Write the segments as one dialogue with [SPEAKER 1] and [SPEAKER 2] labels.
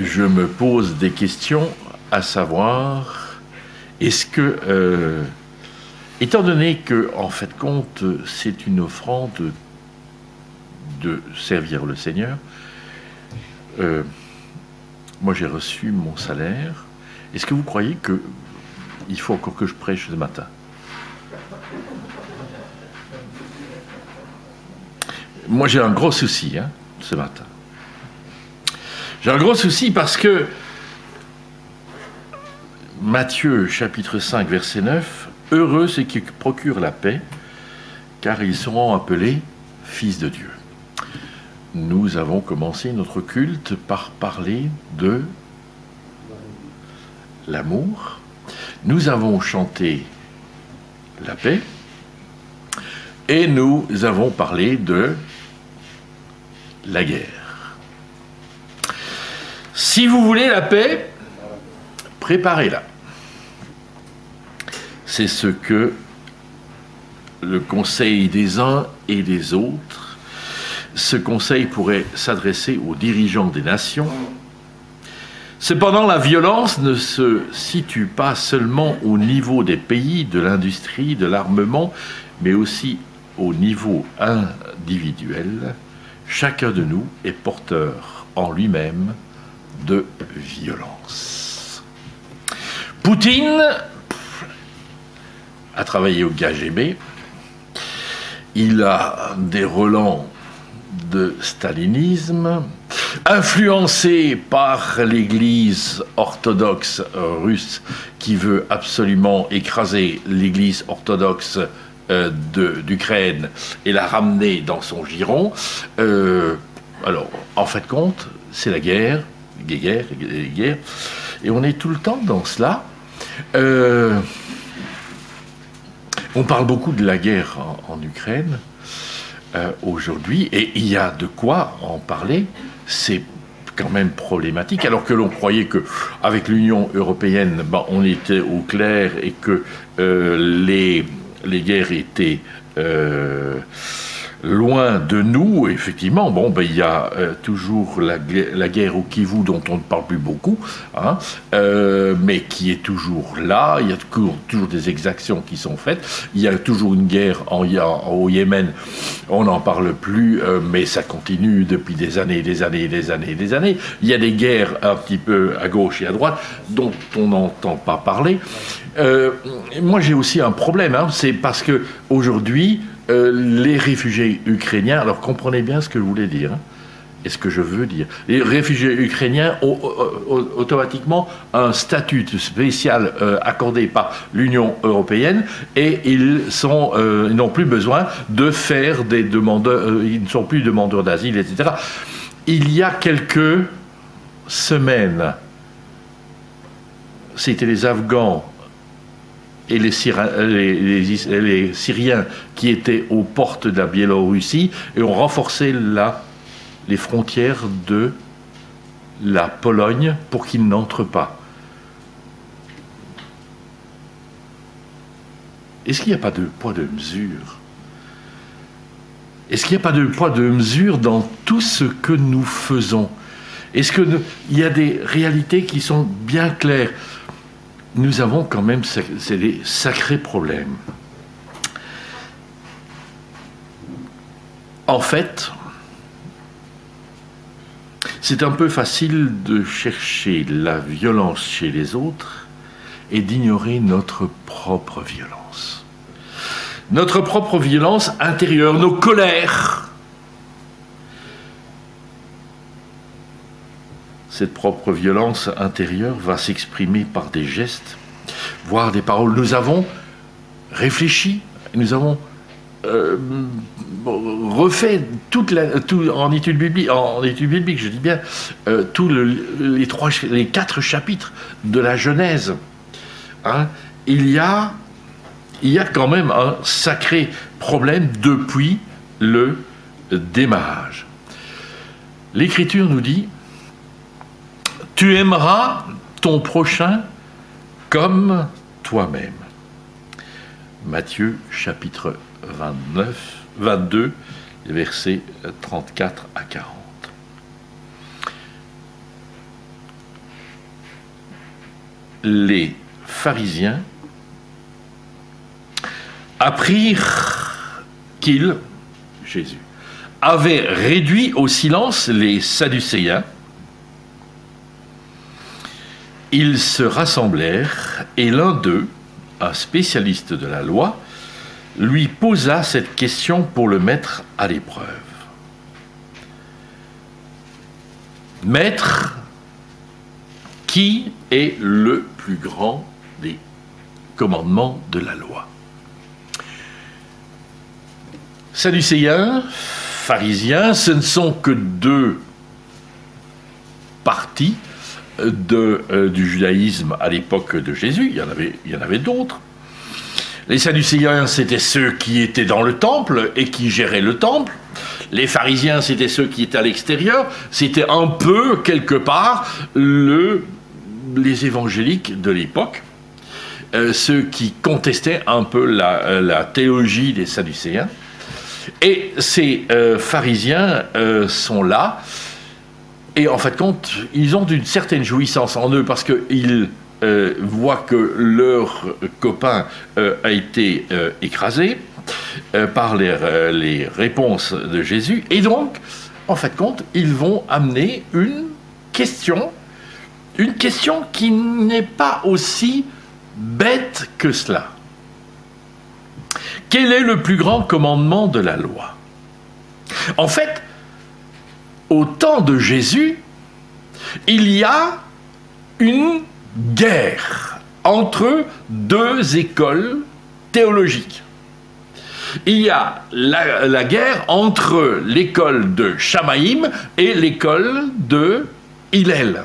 [SPEAKER 1] je me pose des questions, à savoir, est-ce que, étant donné que, en fait, compte, c'est une offrande de servir le Seigneur, moi j'ai reçu mon salaire, est-ce que vous croyez qu'il faut encore que je prêche ce matin? Moi j'ai un gros souci ce matin. J'ai un gros souci parce que Matthieu chapitre 5 verset 9, « Heureux ceux qui procurent la paix, car ils seront appelés fils de Dieu. » Nous avons commencé notre culte par parler de l'amour. Nous avons chanté la paix. Et nous avons parlé de la guerre. Si vous voulez la paix, préparez-la. C'est ce que le conseil des uns et des autres, ce conseil pourrait s'adresser aux dirigeants des nations. Cependant, la violence ne se situe pas seulement au niveau des pays, de l'industrie, de l'armement, mais aussi au niveau individuel. Chacun de nous est porteur en lui-même de violence. Poutine a travaillé au KGB. Il a des relents de stalinisme, influencé par l'Église orthodoxe russe qui veut absolument écraser l'Église orthodoxe d'Ukraine et la ramener dans son giron. Alors, en fait compte, c'est la guerre, et on est tout le temps dans cela. On parle beaucoup de la guerre en Ukraine aujourd'hui, et il y a de quoi en parler. C'est quand même problématique, alors que l'on croyait qu'avec l'Union européenne, on était au clair et que les guerres étaient loin de nous. Effectivement, il y a toujours la guerre au Kivu dont on ne parle plus beaucoup, mais qui est toujours là. Il y a toujours des exactions qui sont faites. Il y a toujours une guerre au Yémen. On n'en parle plus, mais ça continue depuis des années, des années, des années, des années. Il y a des guerres un petit peu à gauche et à droite dont on n'entend pas parler. Moi, j'ai aussi un problème, c'est parce que aujourd'hui, les réfugiés ukrainiens, alors comprenez bien ce que je voulais dire, et ce que je veux dire. Les réfugiés ukrainiens ont automatiquement un statut spécial accordé par l'Union européenne, et ils n'ont plus besoin de faire des demandeurs, ils ne sont plus demandeurs d'asile, etc. Il y a quelques semaines, c'était les Afghans et les Syriens qui étaient aux portes de la Biélorussie et ont renforcé les frontières de la Pologne pour qu'ils n'entrent pas. Est-ce qu'il n'y a pas de poids de mesure? Est-ce qu'il n'y a pas de poids de mesure dans tout ce que nous faisons? Est-ce qu'il y a des réalités qui sont bien claires? Nous avons quand même des sacrés problèmes. En fait, c'est un peu facile de chercher la violence chez les autres et d'ignorer notre propre violence. Notre propre violence intérieure, nos colères. Cette propre violence intérieure va s'exprimer par des gestes, voire des paroles. Nous avons réfléchi, nous avons refait en étude biblique, je dis bien, tous les 4 chapitres de la Genèse. Il y a quand même un sacré problème depuis le démarrage. L'Écriture nous dit: tu aimeras ton prochain comme toi-même. Matthieu chapitre 22, versets 34 à 40. les pharisiens apprirent qu'il, Jésus, avait réduit au silence les Sadducéens, ils se rassemblèrent et l'un d'eux, un spécialiste de la loi, lui posa cette question pour le mettre à l'épreuve. Maître, qui est le plus grand des commandements de la loi? Sadducéens, pharisiens, ce ne sont que deux parties du judaïsme à l'époque de Jésus. Il y en avait d'autres. Les Sadducéens, c'était ceux qui étaient dans le temple et qui géraient le temple. Les pharisiens, c'était ceux qui étaient à l'extérieur. C'était un peu, quelque part, les évangéliques de l'époque, ceux qui contestaient un peu la théologie des Sadducéens. Et ces pharisiens sont là, et en fait, compte, ils ont une certaine jouissance en eux parce qu'ils voient que leur copain a été écrasé par les réponses de Jésus, et donc, en fait, compte, ils vont amener une question qui n'est pas aussi bête que cela. Quel est le plus grand commandement de la loi? En fait, au temps de Jésus, il y a une guerre entre deux écoles théologiques. Il y a la guerre entre l'école de Shamaïm et l'école de Hillel.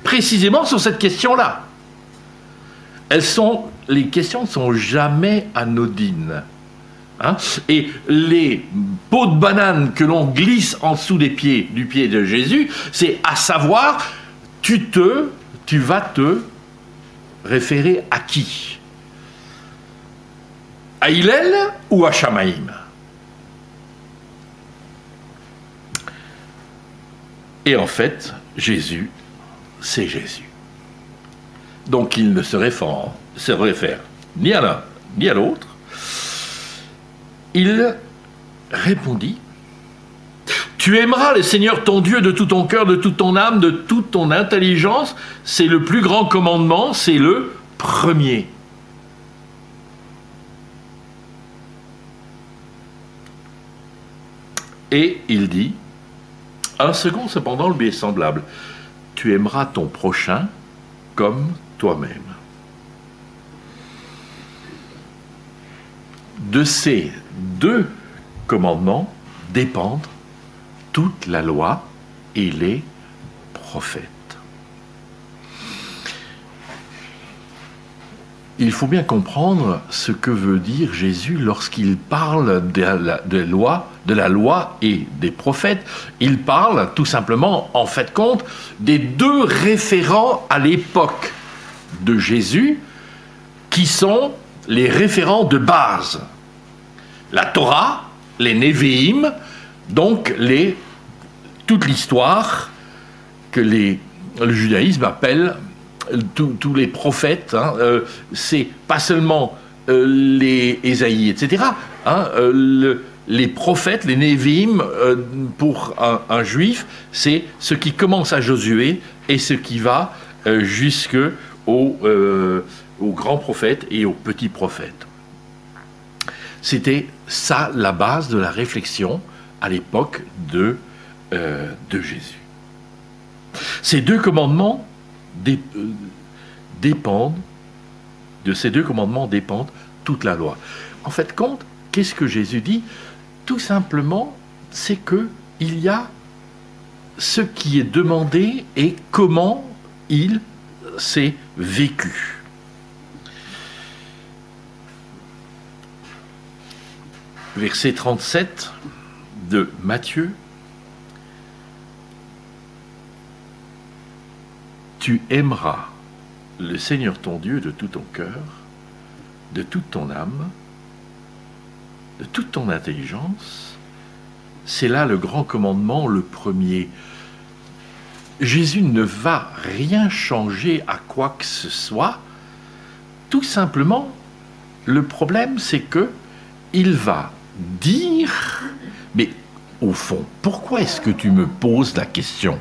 [SPEAKER 1] Précisément sur cette question-là. Les questions ne sont jamais anodines. Hein? Et les pots de banane que l'on glisse en dessous du pied de Jésus, c'est à savoir, tu vas te référer à qui? À Hillel ou à Shamaïm? Et en fait, Jésus, c'est Jésus. Donc il ne se réfère ni à l'un ni à l'autre. Il répondit: tu aimeras le Seigneur ton Dieu de tout ton cœur, de toute ton âme, de toute ton intelligence. C'est le plus grand commandement, c'est le premier. Et il dit, un second cependant lui est semblable: tu aimeras ton prochain comme toi-même. De ces deux commandements dépendent toute la loi et les prophètes. Il faut bien comprendre ce que veut dire Jésus lorsqu'il parle de la loi et des prophètes. Il parle tout simplement, en fait compte, des deux référents à l'époque de Jésus, qui sont les référents de base. La Torah, les Névi'im, donc toute l'histoire que le judaïsme appelle tous les prophètes, hein, c'est pas seulement les Ésaïe, etc. Hein, les prophètes, les Névi'im, pour un juif, c'est ce qui commence à Josué et ce qui va jusqu'aux grands prophètes et aux petits prophètes. C'était ça la base de la réflexion à l'époque de Jésus. Ces deux commandements dépendent toute la loi. En fait, qu'est-ce que Jésus dit? Tout simplement, c'est qu'il y a ce qui est demandé et comment il s'est vécu. Verset 37 de Matthieu. Tu aimeras le Seigneur ton Dieu de tout ton cœur, de toute ton âme, de toute ton intelligence. C'est là le grand commandement, le premier. Jésus ne va rien changer à quoi que ce soit. Tout simplement, le problème, c'est que il va dire, mais au fond, pourquoi est-ce que tu me poses la question?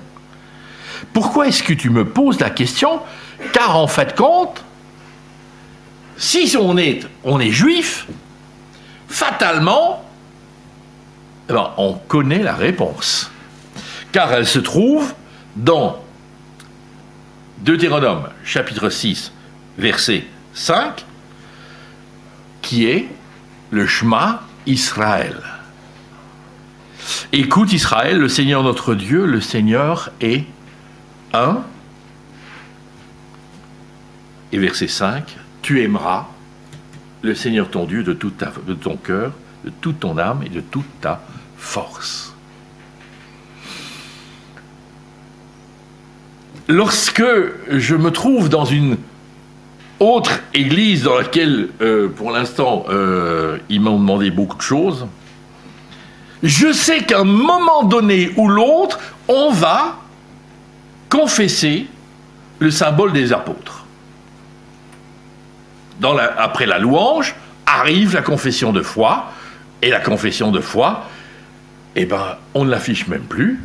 [SPEAKER 1] Pourquoi est-ce que tu me poses la question? Car en fait compte, si on est juif, fatalement, eh ben, on connaît la réponse. Car elle se trouve dans Deutéronome, chapitre 6, verset 5, qui est le Shema Israël. Écoute Israël, le Seigneur notre Dieu, le Seigneur est un. Et verset 5, tu aimeras le Seigneur ton Dieu de ton cœur, de toute ton âme et de toute ta force. Lorsque je me trouve dans une autre église dans laquelle, pour l'instant, ils m'ont demandé beaucoup de choses, je sais qu'à un moment donné ou l'autre, on va confesser le symbole des apôtres. Après la louange, arrive la confession de foi, et la confession de foi, eh ben, on ne l'affiche même plus,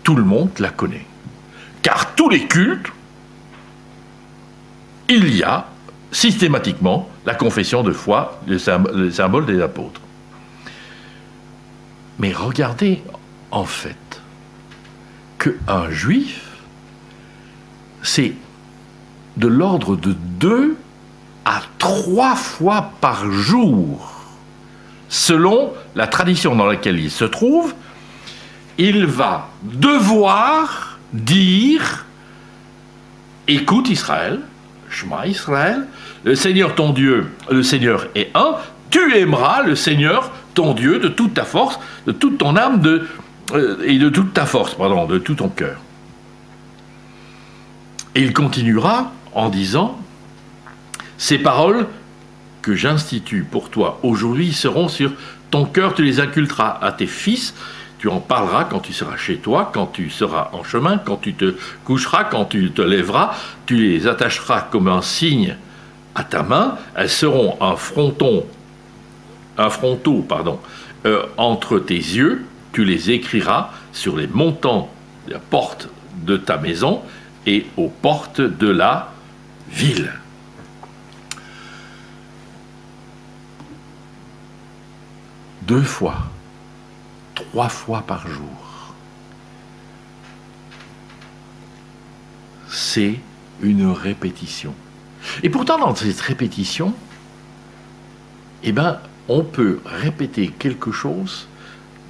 [SPEAKER 1] tout le monde la connaît. Car tous les cultes, il y a systématiquement la confession de foi, le symbole des apôtres. Mais regardez, en fait, qu'un juif, c'est de l'ordre de 2 à 3 fois par jour, selon la tradition dans laquelle il se trouve, il va devoir dire « Écoute Israël, Shema Israël, le Seigneur ton Dieu, le Seigneur est un, tu aimeras le Seigneur ton Dieu de toute ta force, de toute ton âme et de toute ta force, pardon, de tout ton cœur. » Et il continuera en disant « Ces paroles que j'institue pour toi aujourd'hui seront sur ton cœur, tu les inculqueras à tes fils, tu en parleras quand tu seras chez toi, quand tu seras en chemin, quand tu te coucheras, quand tu te lèveras, tu les attacheras comme un signe à ta main, elles seront un fronteau entre tes yeux, tu les écriras sur les montants de la porte de ta maison et aux portes de la ville. » 2 fois, 3 fois par jour. C'est une répétition. Et pourtant, dans cette répétition, eh ben, on peut répéter quelque chose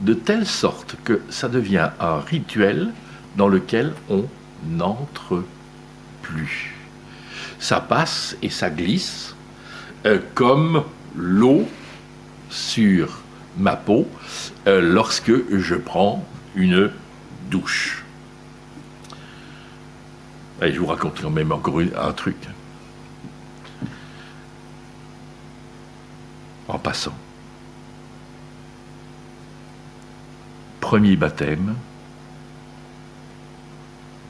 [SPEAKER 1] de telle sorte que ça devient un rituel dans lequel on n'entre plus. Ça passe et ça glisse comme l'eau sur ma peau lorsque je prends une douche. Et je vous raconte quand même encore un truc. En passant. Premier baptême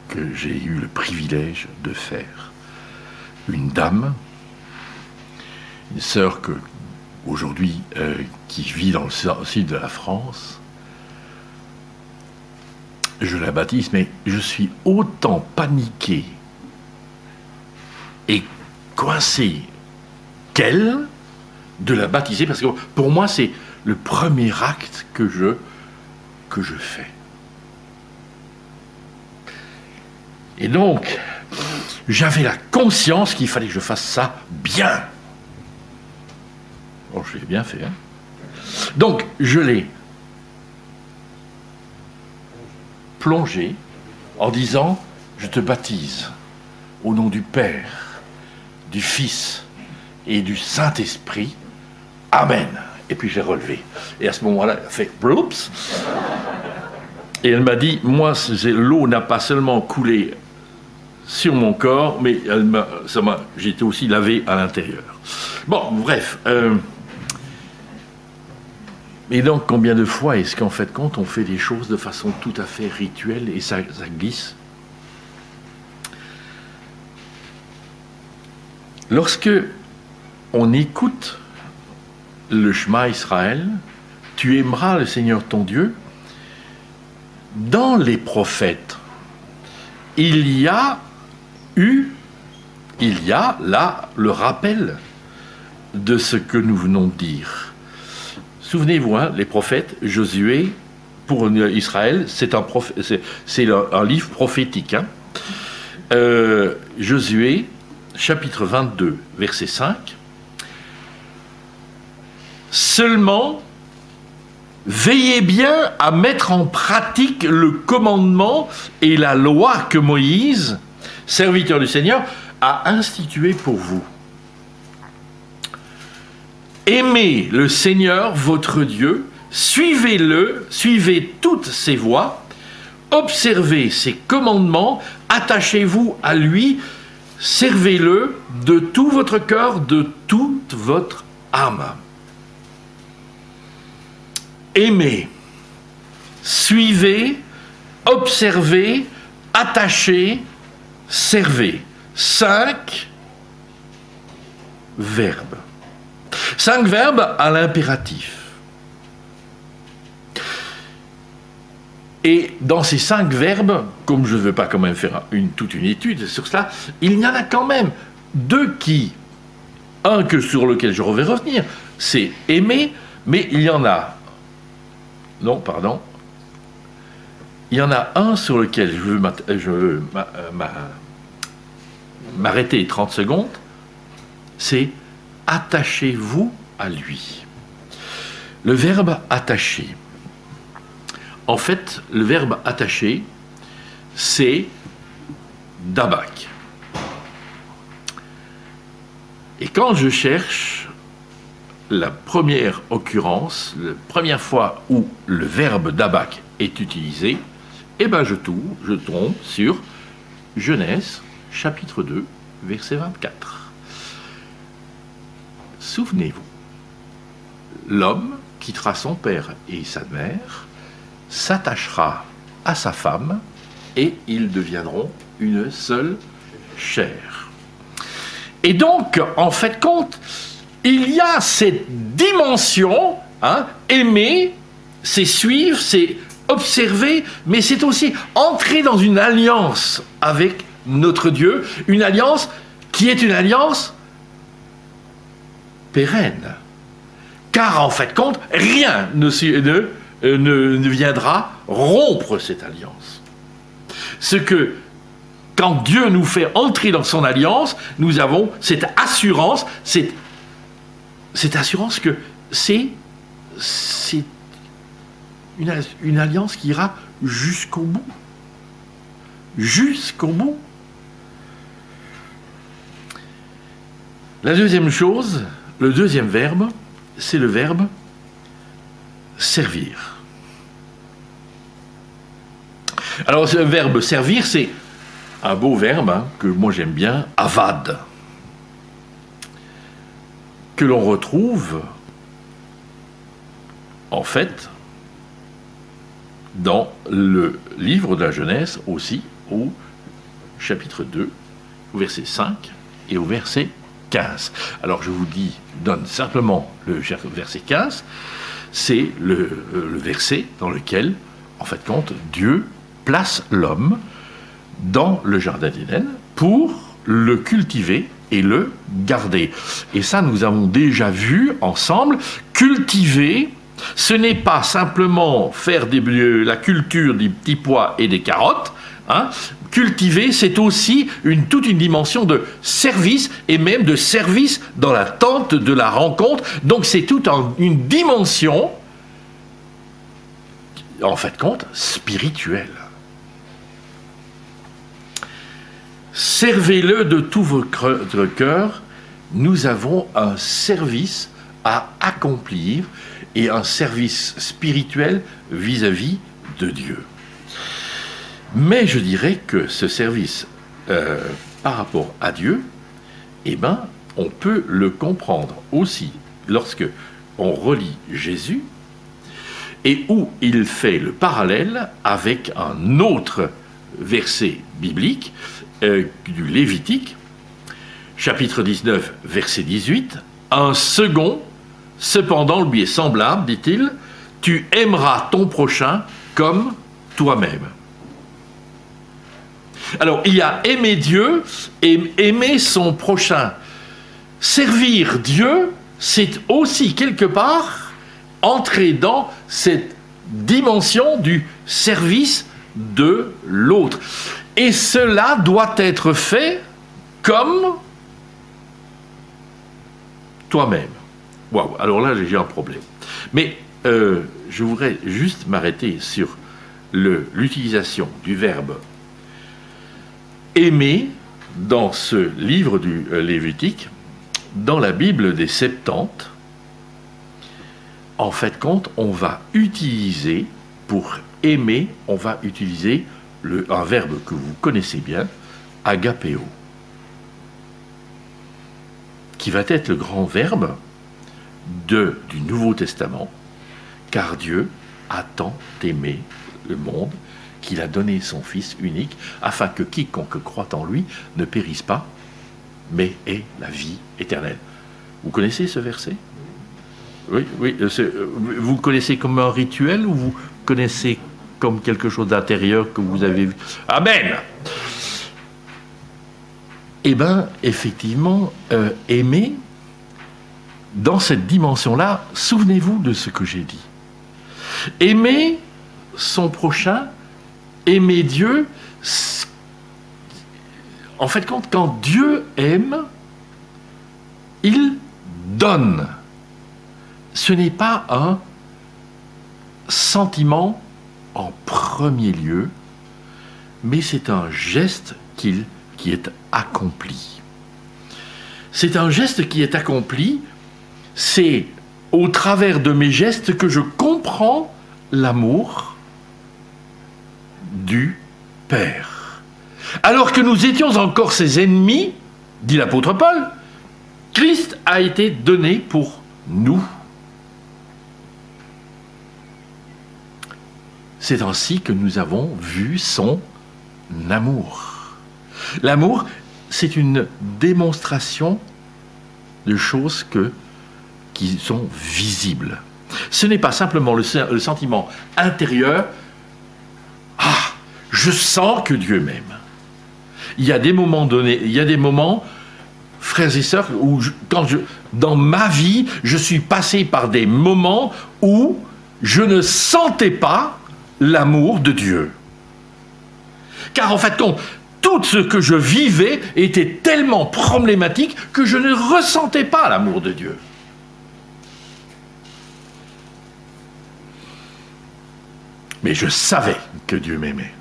[SPEAKER 1] que j'ai eu le privilège de faire. Une dame, une sœur que aujourd'hui, qui vit dans le sud de la France, je la baptise, mais je suis autant paniqué et coincé qu'elle de la baptiser, parce que pour moi, c'est le premier acte que je fais. Et donc, j'avais la conscience qu'il fallait que je fasse ça bien. Bon, je l'ai bien fait. Hein. Donc, je l'ai plongé en disant « Je te baptise au nom du Père, du Fils et du Saint-Esprit. Amen. » Et puis j'ai relevé. Et à ce moment-là, elle a fait « Bloops !» Et elle m'a dit « Moi, l'eau n'a pas seulement coulé sur mon corps, mais j'ai été aussi lavé à l'intérieur. » Bon, bref. Et donc, combien de fois est-ce qu'en fait, quand on fait des choses de façon tout à fait rituelle et ça glisse? Lorsque on écoute le Shema Israël, tu aimeras le Seigneur ton Dieu, dans les prophètes, il y a là le rappel de ce que nous venons de dire. Souvenez-vous, hein, les prophètes, Josué, pour Israël, c'est un livre prophétique. Hein. Josué, chapitre 22, verset 5. Seulement, veillez bien à mettre en pratique le commandement et la loi que Moïse, serviteur du Seigneur, a institué pour vous. Aimez le Seigneur, votre Dieu, suivez-le, suivez toutes ses voies, observez ses commandements, attachez-vous à lui, servez-le de tout votre cœur, de toute votre âme. Aimez, suivez, observez, attachez, servez. 5 verbes. 5 verbes à l'impératif. Et dans ces 5 verbes, comme je ne veux pas quand même faire toute une étude sur cela, il y en a quand même 2 un sur lequel je vais revenir, c'est aimer, mais il y en a, il y en a un sur lequel je veux m'arrêter 30 secondes, c'est attachez-vous à lui. Le verbe attacher. En fait, le verbe attacher, c'est dabak. Et quand je cherche la première occurrence, la première fois où le verbe dabak est utilisé, eh ben je tombe sur Genèse, chapitre 2, verset 24. Souvenez-vous, l'homme quittera son père et sa mère, s'attachera à sa femme, et ils deviendront une seule chair. Et donc, en fait, compte, il y a cette dimension, hein, aimer, c'est suivre, c'est observer, mais c'est aussi entrer dans une alliance avec notre Dieu, une alliance qui est une alliance pérenne. Car en fait, compte, rien ne viendra rompre cette alliance. Ce que, quand Dieu nous fait entrer dans son alliance, nous avons cette assurance que c'est une alliance qui ira jusqu'au bout. Jusqu'au bout. La deuxième chose, le deuxième verbe, c'est le verbe servir. Alors, ce verbe servir, c'est un beau verbe, hein, que moi j'aime bien, avad, que l'on retrouve, en fait, dans le livre de la Genèse aussi, au chapitre 2, au verset 5 et au verset 15. Alors je vous donne simplement le verset 15, c'est le verset dans lequel, en fait, compte, Dieu place l'homme dans le jardin d'Éden pour le cultiver et le garder. Et ça, nous avons déjà vu ensemble, cultiver, ce n'est pas simplement faire la culture des petits pois et des carottes, hein. Cultiver, c'est aussi toute une dimension de service, et même de service dans l'attente de la rencontre. Donc c'est toute une dimension, en fait compte, spirituelle. Servez-le de tout votre cœur. Nous avons un service à accomplir, et un service spirituel vis-à-vis de Dieu. Mais je dirais que ce service par rapport à Dieu, eh ben, on peut le comprendre aussi lorsque on relit Jésus et où il fait le parallèle avec un autre verset biblique du Lévitique, chapitre 19, verset 18, « Un second, cependant, lui est semblable, dit-il, tu aimeras ton prochain comme toi-même. » Alors, il y a aimer Dieu et aimer son prochain. Servir Dieu, c'est aussi quelque part entrer dans cette dimension du service de l'autre. Et cela doit être fait comme toi-même. Waouh, alors là, j'ai un problème. Mais je voudrais juste m'arrêter sur l'utilisation du verbe aimer dans ce livre du Lévitique, dans la Bible des Septante. En fait, compte, on va utiliser, pour aimer, on va utiliser un verbe que vous connaissez bien, agapéo, qui va être le grand verbe du Nouveau Testament, car Dieu a tant aimé le monde qu'il a donné son Fils unique, afin que quiconque croit en lui ne périsse pas, mais ait la vie éternelle. Vous connaissez ce verset? Oui, oui. Vous connaissez comme un rituel ou vous connaissez comme quelque chose d'intérieur que vous avez vu? Amen! Eh bien, effectivement, aimer, dans cette dimension-là, souvenez-vous de ce que j'ai dit. Aimer son prochain, aimer Dieu, en fait, quand Dieu aime, il donne. Ce n'est pas un sentiment en premier lieu, mais c'est un geste qui est accompli. C'est un geste qui est accompli, c'est au travers de mes gestes que je comprends l'amour du Père. Alors que nous étions encore ses ennemis, dit l'apôtre Paul, Christ a été donné pour nous. C'est ainsi que nous avons vu son amour. L'amour, c'est une démonstration de choses qui sont visibles. Ce n'est pas simplement le sentiment intérieur. Ah, je sens que Dieu m'aime. Il y a des moments donnés, il y a des moments, frères et sœurs, où dans ma vie, je suis passé par des moments où je ne sentais pas l'amour de Dieu. Car en fait, tout ce que je vivais était tellement problématique que je ne ressentais pas l'amour de Dieu. Mais je savais que Dieu m'aimait.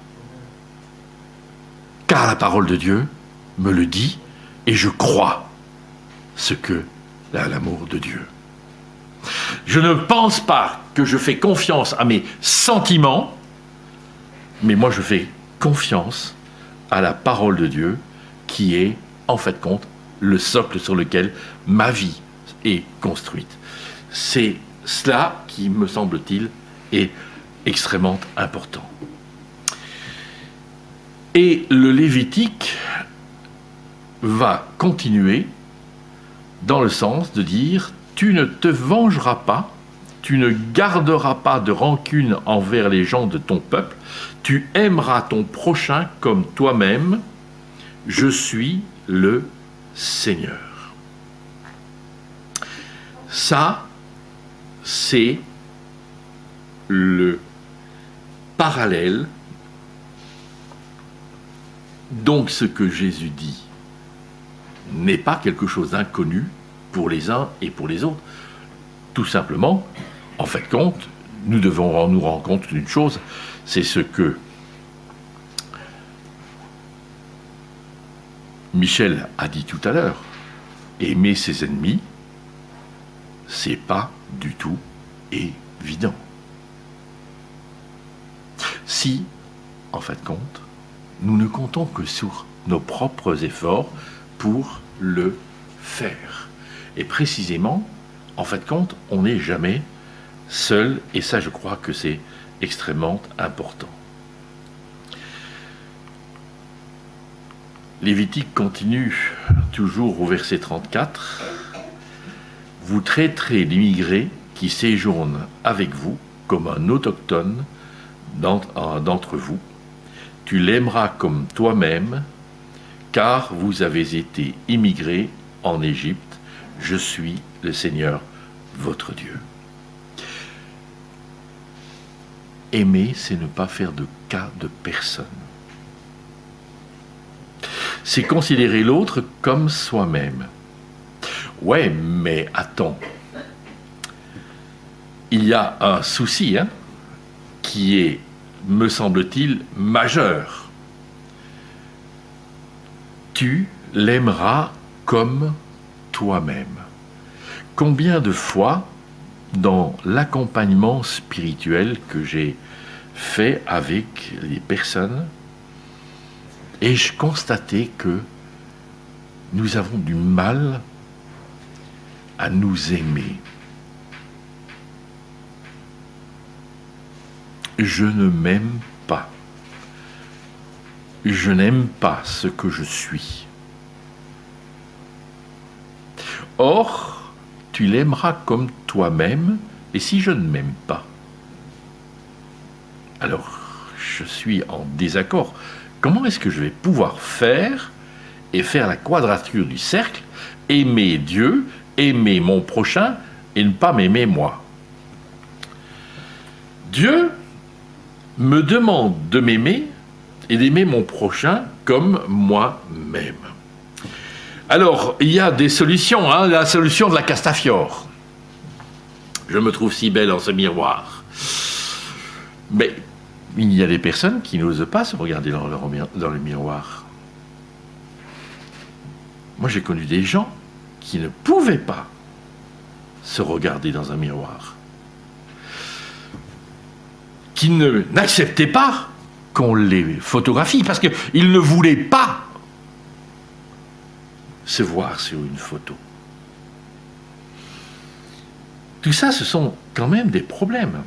[SPEAKER 1] Car la parole de Dieu me le dit et je crois l'amour de Dieu. Je ne pense pas que je fais confiance à mes sentiments, mais moi je fais confiance à la parole de Dieu qui est, en fait, le socle sur lequel ma vie est construite. C'est cela qui, me semble-t-il, est extrêmement important. Et le Lévitique va continuer dans le sens de dire « Tu ne te vengeras pas, tu ne garderas pas de rancune envers les gens de ton peuple, tu aimeras ton prochain comme toi-même, je suis le Seigneur. » Ça, c'est le parallèle. Donc ce que Jésus dit n'est pas quelque chose d'inconnu pour les uns et pour les autres. Tout simplement, en fait, nous devons nous rendre compte d'une chose, c'est ce que Michel a dit tout à l'heure. Aimer ses ennemis, c'est pas du tout évident. Si, en fait, nous ne comptons que sur nos propres efforts pour le faire. Et précisément, en fait, on n'est jamais seul, et ça, je crois que c'est extrêmement important. Lévitique continue toujours au verset 34. Vous traiterez l'immigré qui séjourne avec vous comme un autochtone d'entre vous. Tu l'aimeras comme toi-même, car vous avez été immigrés en Égypte. Je suis le Seigneur, votre Dieu. Aimer, c'est ne pas faire de cas de personne. C'est considérer l'autre comme soi-même. Ouais, mais attends. Il y a un souci, hein, qui est, me semble-t-il, majeur. Tu l'aimeras comme toi-même. Combien de fois, dans l'accompagnement spirituel que j'ai fait avec les personnes, ai-je constaté que nous avons du mal à nous aimer. Je ne m'aime pas. Je n'aime pas ce que je suis. Or, tu l'aimeras comme toi-même, et si je ne m'aime pas, alors je suis en désaccord. Comment est-ce que je vais pouvoir faire la quadrature du cercle, aimer Dieu, aimer mon prochain et ne pas m'aimer moi? Dieu me demande de m'aimer et d'aimer mon prochain comme moi-même. Alors, il y a des solutions, hein, la solution de la Castafiore. Je me trouve si belle en ce miroir. Mais il y a des personnes qui n'osent pas se regarder dans le miroir. Moi, j'ai connu des gens qui ne pouvaient pas se regarder dans un miroir, qui n'acceptaient pas qu'on les photographie, parce qu'ils ne voulaient pas se voir sur une photo. Tout ça, ce sont quand même des problèmes.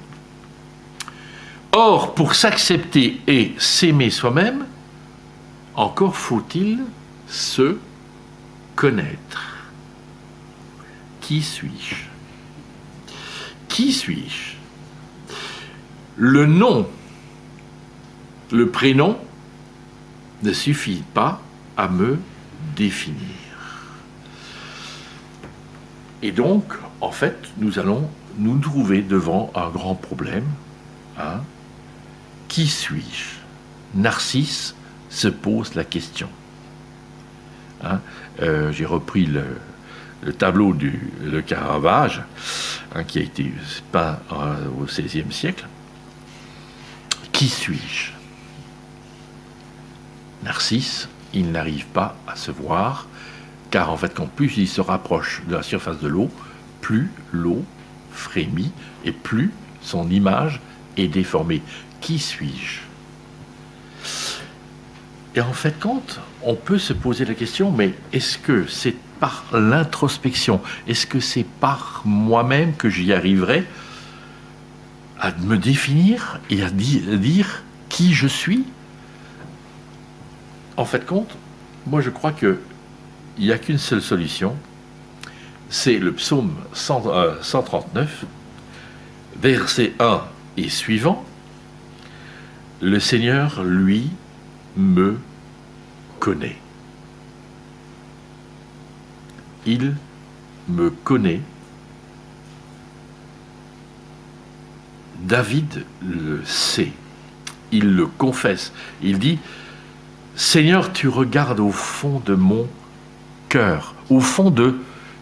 [SPEAKER 1] Or, pour s'accepter et s'aimer soi-même, encore faut-il se connaître. Qui suis-je? Qui suis-je? Le nom, le prénom ne suffit pas à me définir. Et donc, en fait, nous allons nous trouver devant un grand problème. Hein? Qui suis-je? Narcisse se pose la question. Hein? J'ai repris le tableau de Caravage, hein, qui a été peint au XVIe siècle. Qui suis-je? Narcisse, il n'arrive pas à se voir, car en fait, quand plus il se rapproche de la surface de l'eau, plus l'eau frémit et plus son image est déformée. Qui suis-je? Et en fait, quand on peut se poser la question, mais est-ce que c'est par l'introspection, est-ce que c'est par moi-même que j'y arriverai à me définir et à dire qui je suis? En fait, compte, moi je crois qu'il n'y a qu'une seule solution, c'est le psaume 139, verset 1 et suivant. Le Seigneur, lui, me connaît. Il me connaît. David le sait. Il le confesse. Il dit, Seigneur, tu regardes au fond de mon cœur, au fond de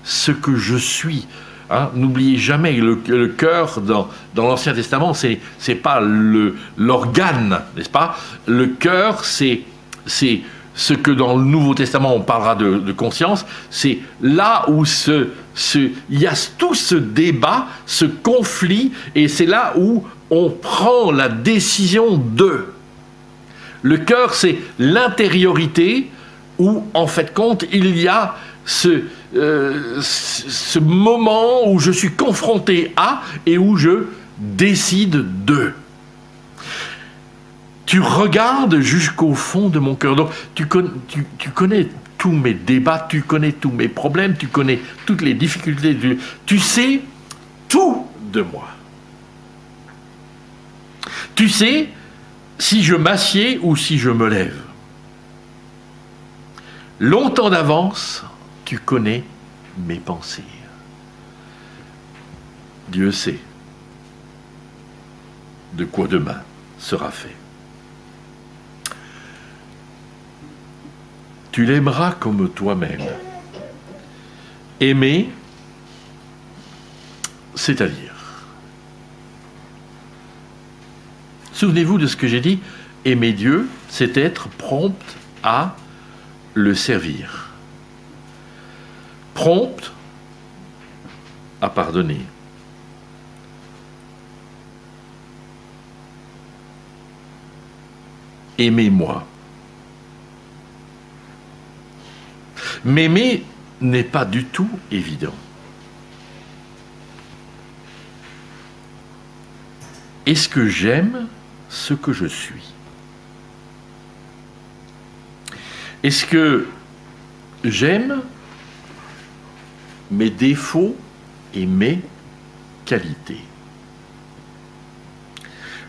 [SPEAKER 1] ce que je suis. Hein, n'oubliez jamais, le cœur dans l'Ancien Testament, c'est pas l'organe, n'est-ce pas? Le cœur, c'est ce que dans le Nouveau Testament on parlera de conscience. C'est là où il y a tout ce débat, ce conflit, et c'est là où on prend la décision de. Le cœur, c'est l'intériorité où, en fait, compte, il y a ce moment où je suis confronté à et où je décide de. Tu regardes jusqu'au fond de mon cœur. Donc, tu connais tous mes débats, tu connais tous mes problèmes, tu connais toutes les difficultés. Tu sais tout de moi. Tu sais si je m'assieds ou si je me lève. Longtemps d'avance, tu connais mes pensées. Dieu sait de quoi demain sera fait. Tu l'aimeras comme toi-même. Aimer, c'est-à-dire. Souvenez-vous de ce que j'ai dit, aimer Dieu, c'est être prompt à le servir. Prompt à pardonner. Aimez-moi. M'aimer n'est pas du tout évident. Est-ce que j'aime ce que je suis? Est-ce que j'aime mes défauts et mes qualités?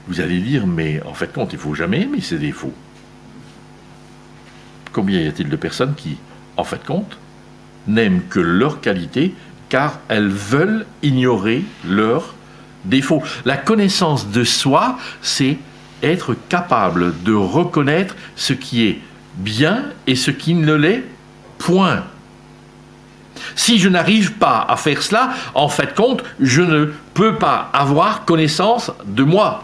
[SPEAKER 1] Vous allez dire, mais en fait, compte, il ne faut jamais aimer ses défauts. Combien y a-t-il de personnes qui, en fait, compte, n'aiment que leurs qualités car elles veulent ignorer leurs défauts? La connaissance de soi, c'est être capable de reconnaître ce qui est bien et ce qui ne l'est point. Si je n'arrive pas à faire cela, en fait, compte, je ne peux pas avoir connaissance de moi.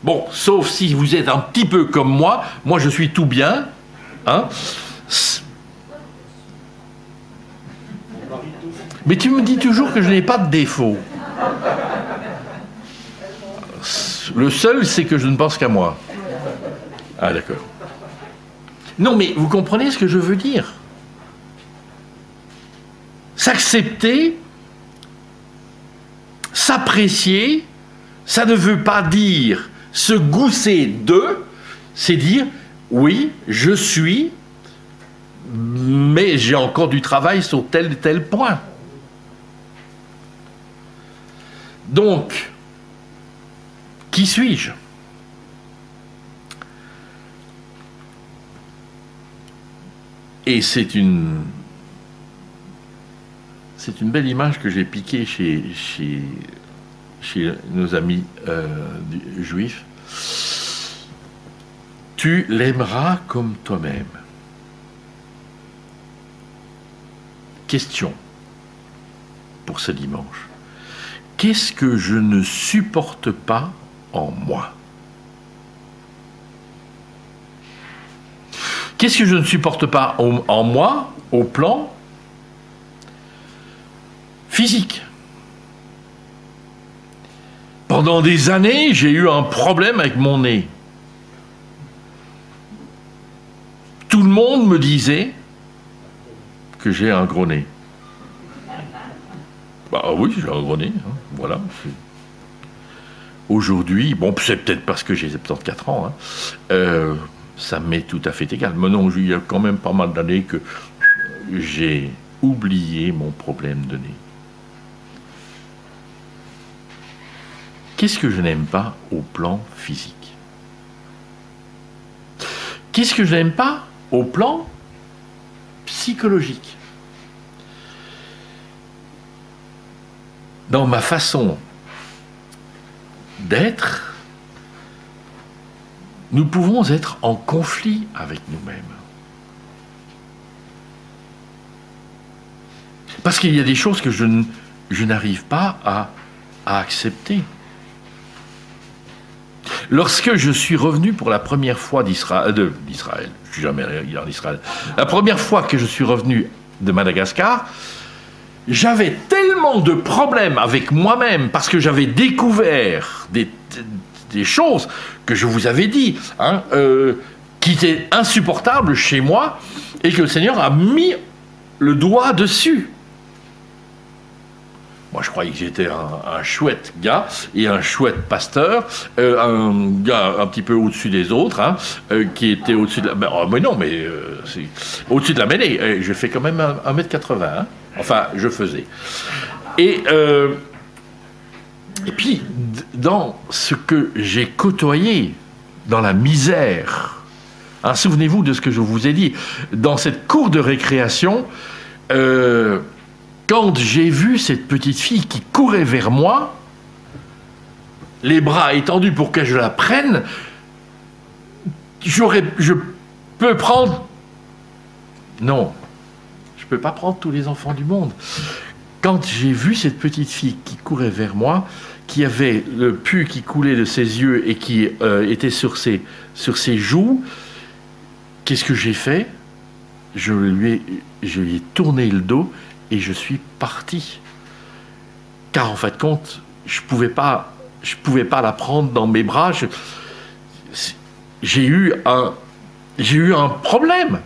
[SPEAKER 1] Bon, sauf si vous êtes un petit peu comme moi je suis tout bien, hein. Mais tu me dis toujours que je n'ai pas de défaut. Le seul, c'est que je ne pense qu'à moi. Ah, d'accord. Non, mais vous comprenez ce que je veux dire? S'accepter, s'apprécier, ça ne veut pas dire se gousser de, c'est dire, oui, je suis, mais j'ai encore du travail sur tel et tel point. Donc, qui suis-je? Et c'est une belle image que j'ai piquée chez nos amis juifs. Tu l'aimeras comme toi-même. Question pour ce dimanche. Qu'est-ce que je ne supporte pas en moi? Qu'est-ce que je ne supporte pas en moi au plan physique? Pendant des années, j'ai eu un problème avec mon nez. Tout le monde me disait que j'ai un gros nez. Bah oui, j'ai un gros nez, hein, voilà. Aujourd'hui, bon, c'est peut-être parce que j'ai 74 ans, hein, ça m'est tout à fait égal. Mais non, il y a quand même pas mal d'années que j'ai oublié mon problème de nez. Qu'est-ce que je n'aime pas au plan physique? Qu'est-ce que je n'aime pas au plan psychologique? Dans ma façon d'être, nous pouvons être en conflit avec nous-mêmes. Parce qu'il y a des choses que je n'arrive pas à accepter. Lorsque je suis revenu pour la première fois d'Israël, je ne suis jamais allé en Israël, la première fois que je suis revenu de Madagascar, j'avais tellement de problèmes avec moi-même parce que j'avais découvert des choses que je vous avais dit, hein, qui étaient insupportables chez moi et que le Seigneur a mis le doigt dessus. Moi, je croyais que j'étais un chouette gars et un chouette pasteur, un gars un petit peu au-dessus des autres, hein, qui était au-dessus de la... mais non, mais c'est au-dessus de la mêlée. Je fais quand même 1,80 m, hein. Enfin, je faisais. Et puis, dans ce que j'ai côtoyé, dans la misère, hein, souvenez-vous de ce que je vous ai dit, dans cette cour de récréation, quand j'ai vu cette petite fille qui courait vers moi, les bras étendus pour que je la prenne, je peux prendre... Non, je ne peux pas prendre tous les enfants du monde. Quand j'ai vu cette petite fille qui courait vers moi, qui avait le pu qui coulait de ses yeux et qui était sur ses joues, qu'est-ce que j'ai fait? Je lui ai tourné le dos et je suis parti. Car en fait, compte, je pouvais pas la prendre dans mes bras. J'ai eu un problème.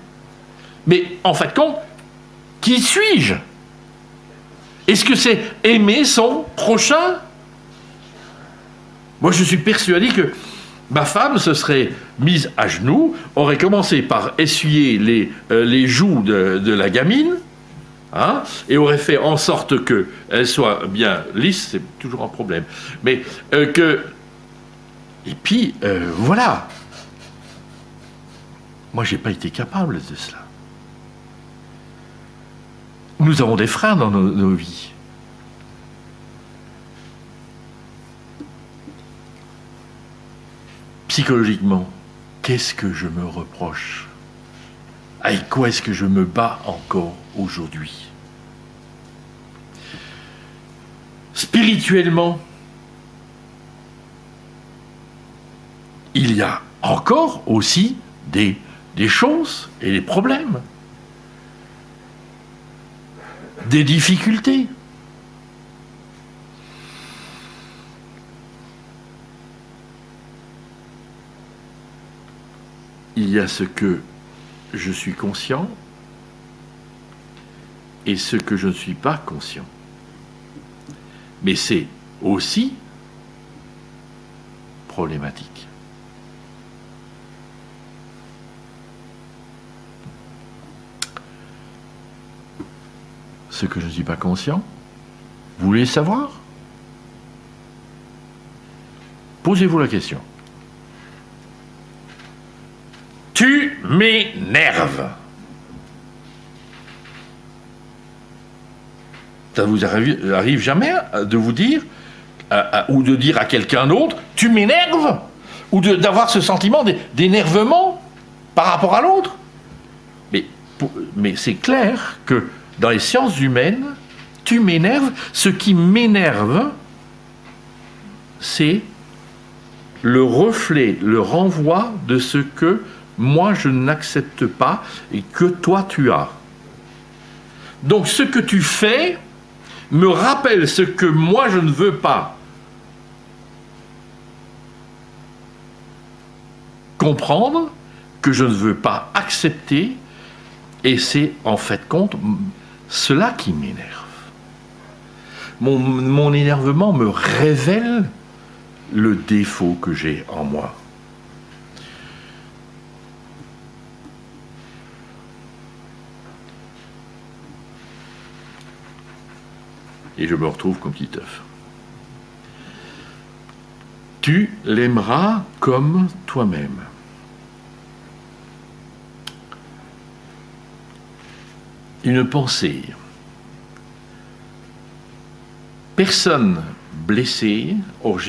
[SPEAKER 1] Mais en fait, compte, qui suis-je? Est-ce que c'est aimer son prochain? Moi, je suis persuadé que ma femme se serait mise à genoux, aurait commencé par essuyer les joues de la gamine, hein, et aurait fait en sorte qu'elle soit bien lisse, c'est toujours un problème. Mais que... Et puis, voilà. Moi, je n'ai pas été capable de cela. Nous avons des freins dans nos vies. Psychologiquement, qu'est-ce que je me reproche? Avec quoi est-ce que je me bats encore aujourd'hui? Spirituellement, il y a encore aussi des choses et des problèmes, des difficultés. Il y a ce que je suis conscient et ce que je ne suis pas conscient. Mais c'est aussi problématique. Ce que je ne suis pas conscient, vous voulez savoir? Posez-vous la question. Tu m'énerves. Ça vous arrive jamais de vous dire, ou de dire à quelqu'un d'autre, tu m'énerves? Ou d'avoir ce sentiment d'énervement par rapport à l'autre? Mais c'est clair que dans les sciences humaines, tu m'énerves, ce qui m'énerve, c'est le reflet, le renvoi de ce que moi je n'accepte pas et que toi tu as. Donc ce que tu fais me rappelle ce que moi je ne veux pas comprendre, que je ne veux pas accepter, et c'est en fait compte cela qui m'énerve. Mon énervement me révèle le défaut que j'ai en moi. Et je me retrouve comme petit œuf. Tu l'aimeras comme toi-même. Une pensée. Personne blessée, or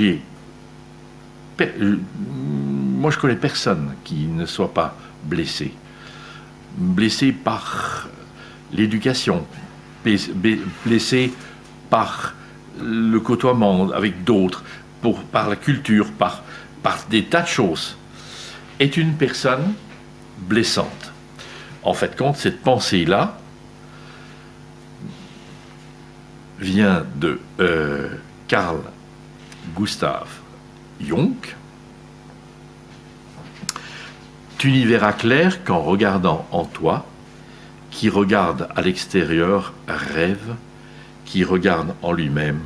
[SPEAKER 1] moi je connais personne qui ne soit pas blessé. Blessé par l'éducation, blessé par le côtoiement avec d'autres, par la culture, par des tas de choses, est une personne blessante. En fait, compte, cette pensée-là vient de Carl Gustav Jung. Tu n'y verras clair qu'en regardant en toi, qui regarde à l'extérieur rêve, qui regarde en lui-même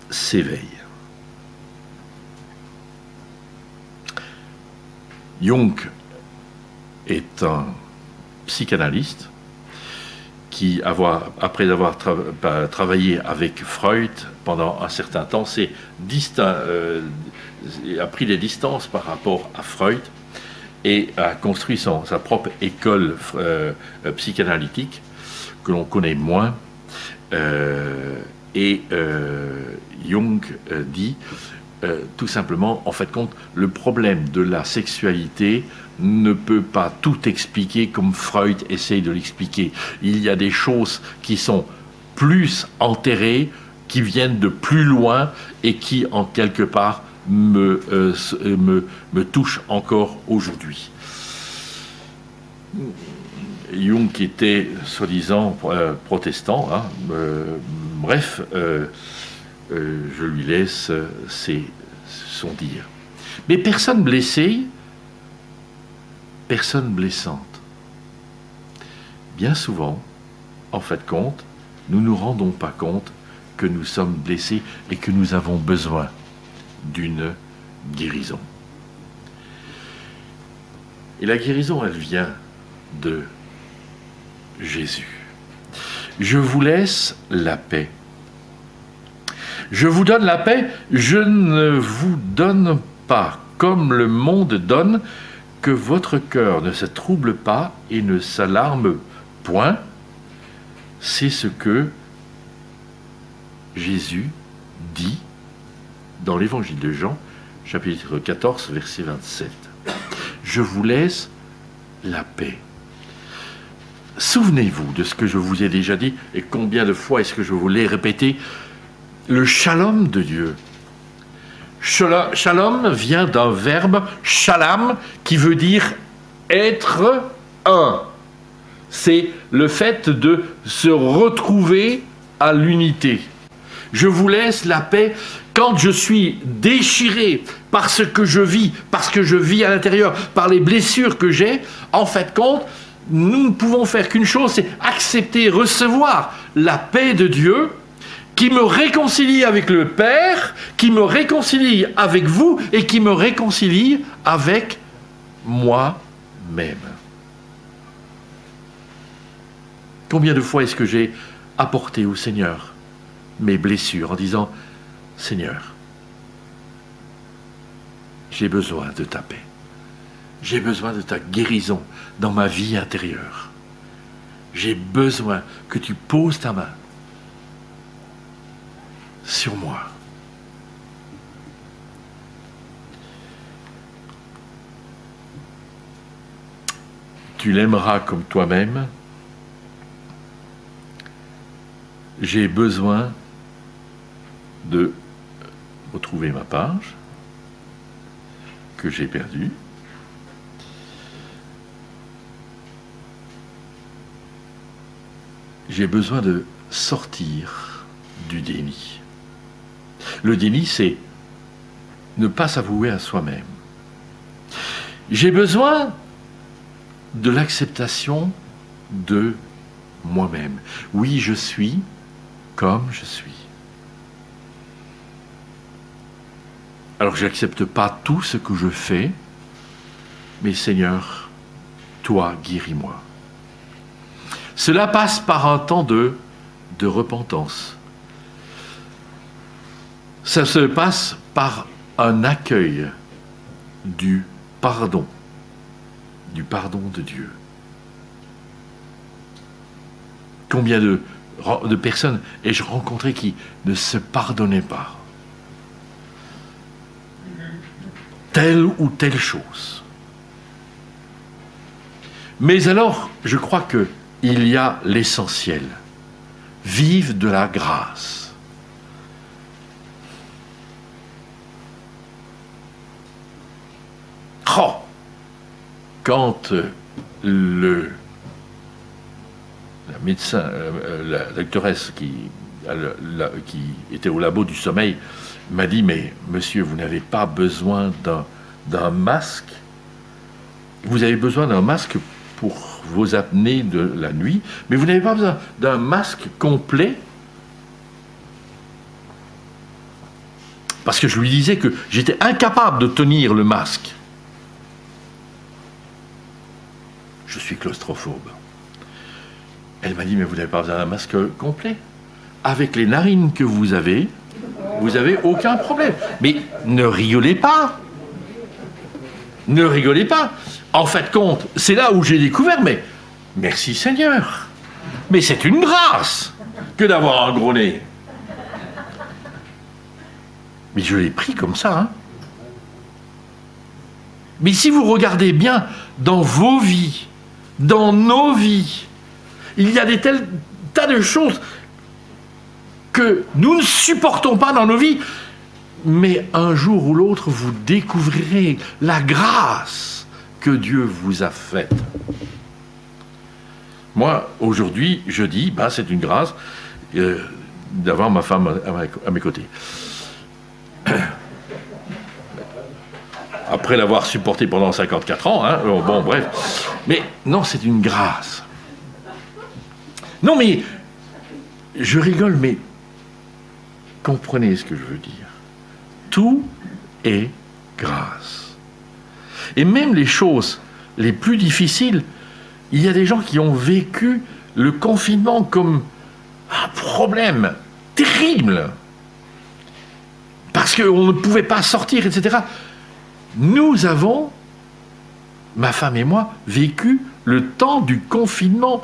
[SPEAKER 1] s'éveille. Jung est un psychanalyste qui, après avoir travaillé avec Freud pendant un certain temps, a pris des distances par rapport à Freud et a construit sa propre école psychanalytique que l'on connaît moins. Jung dit tout simplement, en fait, compte, le problème de la sexualité ne peut pas tout expliquer comme Freud essaye de l'expliquer. Il y a des choses qui sont plus enterrées, qui viennent de plus loin et qui, en quelque part, me touchent encore aujourd'hui. Jung était soi-disant protestant, hein, bref, je lui laisse son dire. Mais personne blessée, personne blessante. Bien souvent, en fait compte, nous ne nous rendons pas compte que nous sommes blessés et que nous avons besoin d'une guérison. Et la guérison, elle vient de Jésus. Je vous laisse la paix. Je vous donne la paix, je ne vous donne pas comme le monde donne, que votre cœur ne se trouble pas et ne s'alarme point. C'est ce que Jésus dit dans l'évangile de Jean, chapitre 14, verset 27. Je vous laisse la paix. Souvenez-vous de ce que je vous ai déjà dit, et combien de fois est-ce que je vous l'ai répété, le shalom de Dieu. Shalom vient d'un verbe shalom qui veut dire être un. C'est le fait de se retrouver à l'unité. Je vous laisse la paix quand je suis déchiré par ce que je vis, parce que je vis à l'intérieur, par les blessures que j'ai. En fait, compte, nous ne pouvons faire qu'une chose, c'est accepter, recevoir la paix de Dieu qui me réconcilie avec le Père, qui me réconcilie avec vous et qui me réconcilie avec moi-même. Combien de fois est-ce que j'ai apporté au Seigneur mes blessures en disant « Seigneur, j'ai besoin de ta paix, j'ai besoin de ta guérison dans ma vie intérieure, j'ai besoin que tu poses ta main sur moi. » Tu l'aimeras comme toi-même. J'ai besoin de retrouver ma page que j'ai perdue. J'ai besoin de sortir du déni. Le déni, c'est ne pas s'avouer à soi-même. J'ai besoin de l'acceptation de moi-même. Oui, je suis comme je suis. Alors, je n'accepte pas tout ce que je fais, mais Seigneur, toi, guéris-moi. Cela passe par un temps de repentance. Ça se passe par un accueil du pardon de Dieu. Combien de personnes ai-je rencontré qui ne se pardonnaient pas telle ou telle chose. Mais alors, je crois qu'il y a l'essentiel. Vive de la grâce. Oh, quand la médecin, la doctoresse qui était au labo du sommeil m'a dit « Mais monsieur, vous n'avez pas besoin d'un masque. Vous avez besoin d'un masque pour vos apnées de la nuit, mais vous n'avez pas besoin d'un masque complet parce que je lui disais que j'étais incapable de tenir le masque. Je suis claustrophobe. Elle m'a dit, mais vous n'avez pas besoin d'un masque complet. Avec les narines que vous avez aucun problème. Mais ne rigolez pas. Ne rigolez pas. En fait, compte, c'est là où j'ai découvert, mais merci Seigneur. Mais c'est une grâce que d'avoir un gros nez. Mais je l'ai pris comme ça. Hein. Mais si vous regardez bien dans vos vies, dans nos vies, il y a des tas de choses que nous ne supportons pas dans nos vies, mais un jour ou l'autre, vous découvrirez la grâce que Dieu vous a faite. Moi, aujourd'hui, je dis, c'est une grâce d'avoir ma femme à mes côtés. Après l'avoir supporté pendant 54 ans, hein, bon, bref. Mais non, c'est une grâce. Non, mais je rigole, mais comprenez ce que je veux dire. Tout est grâce. Et même les choses les plus difficiles, il y a des gens qui ont vécu le confinement comme un problème terrible. Parce qu'on ne pouvait pas sortir, etc. Nous avons, ma femme et moi, vécu le temps du confinement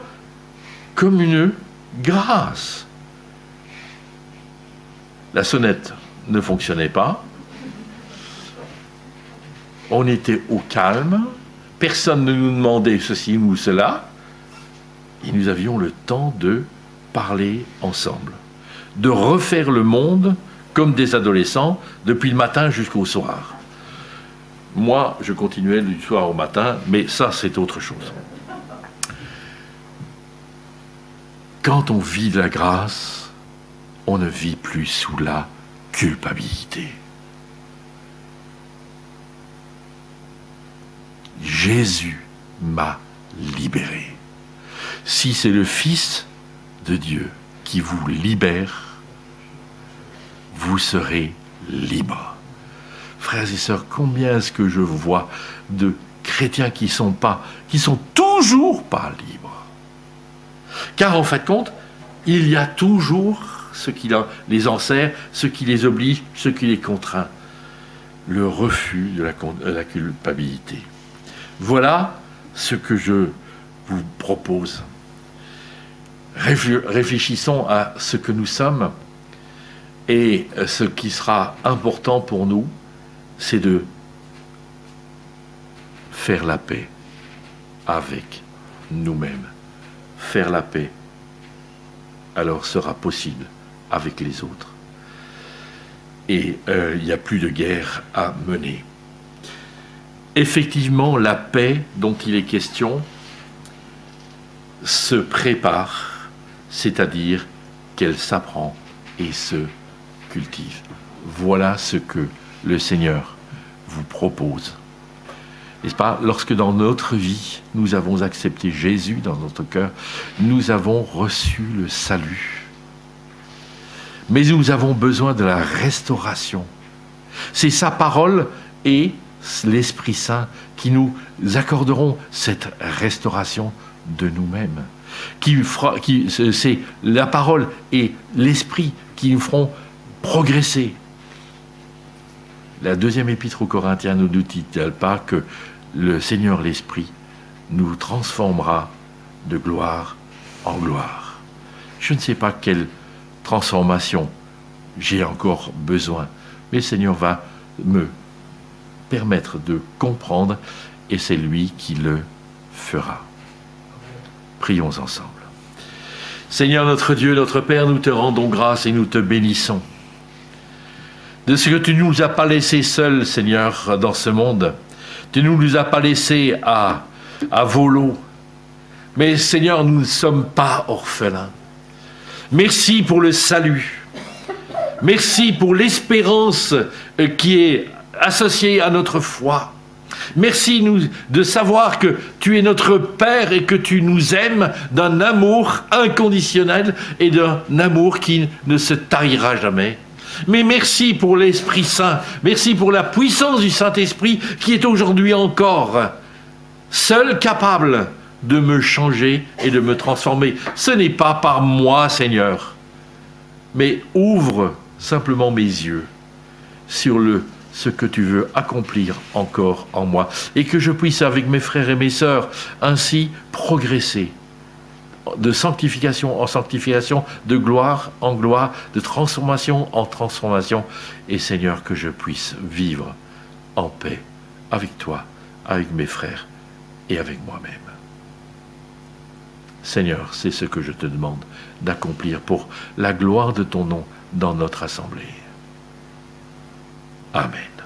[SPEAKER 1] comme une grâce. La sonnette ne fonctionnait pas. On était au calme. Personne ne nous demandait ceci ou cela. Et nous avions le temps de parler ensemble. De refaire le monde comme des adolescents, depuis le matin jusqu'au soir. Moi, je continuais du soir au matin, mais ça, c'est autre chose. Quand on vit de la grâce, on ne vit plus sous la culpabilité. Jésus m'a libéré. Si c'est le Fils de Dieu qui vous libère, vous serez libre. Frères et sœurs, combien est-ce que je vois de chrétiens qui sont toujours pas libres? Car en fait compte, il y a toujours ce qui les enserre, ce qui les oblige, ce qui les contraint. Le refus de la culpabilité. Voilà ce que je vous propose. Réfléchissons à ce que nous sommes, et ce qui sera important pour nous, c'est de faire la paix avec nous-mêmes. Faire la paix, alors sera possible avec les autres. Et il n'y a plus de guerre à mener. Effectivement, la paix dont il est question se prépare, c'est-à-dire qu'elle s'apprend et se cultive. Voilà ce que le Seigneur vous propose. N'est-ce pas? Lorsque dans notre vie, nous avons accepté Jésus dans notre cœur, nous avons reçu le salut. Mais nous avons besoin de la restauration. C'est sa parole et l'Esprit Saint qui nous accorderont cette restauration de nous-mêmes. C'est la parole et l'Esprit qui nous feront progresser. La deuxième épître aux Corinthiens ne nous dit-elle pas que le Seigneur l'Esprit nous transformera de gloire en gloire? Je ne sais pas quelle transformation j'ai encore besoin, mais le Seigneur va me permettre de comprendre, et c'est lui qui le fera. Prions ensemble. Seigneur notre Dieu, notre Père, nous te rendons grâce et nous te bénissons de ce que tu ne nous as pas laissés seuls, Seigneur, dans ce monde. Tu ne nous as pas laissés à volo. Mais Seigneur, nous ne sommes pas orphelins. Merci pour le salut. Merci pour l'espérance qui est associée à notre foi. Merci de savoir que tu es notre Père et que tu nous aimes d'un amour inconditionnel et d'un amour qui ne se tarira jamais. Mais merci pour l'Esprit Saint, merci pour la puissance du Saint-Esprit qui est aujourd'hui encore seul capable de me changer et de me transformer. Ce n'est pas par moi, Seigneur, mais ouvre simplement mes yeux sur ce que tu veux accomplir encore en moi, et que je puisse, avec mes frères et mes sœurs, ainsi progresser de sanctification en sanctification, de gloire en gloire, de transformation en transformation, et Seigneur, que je puisse vivre en paix avec toi, avec mes frères et avec moi-même. Seigneur, c'est ce que je te demande d'accomplir pour la gloire de ton nom dans notre assemblée. Amen.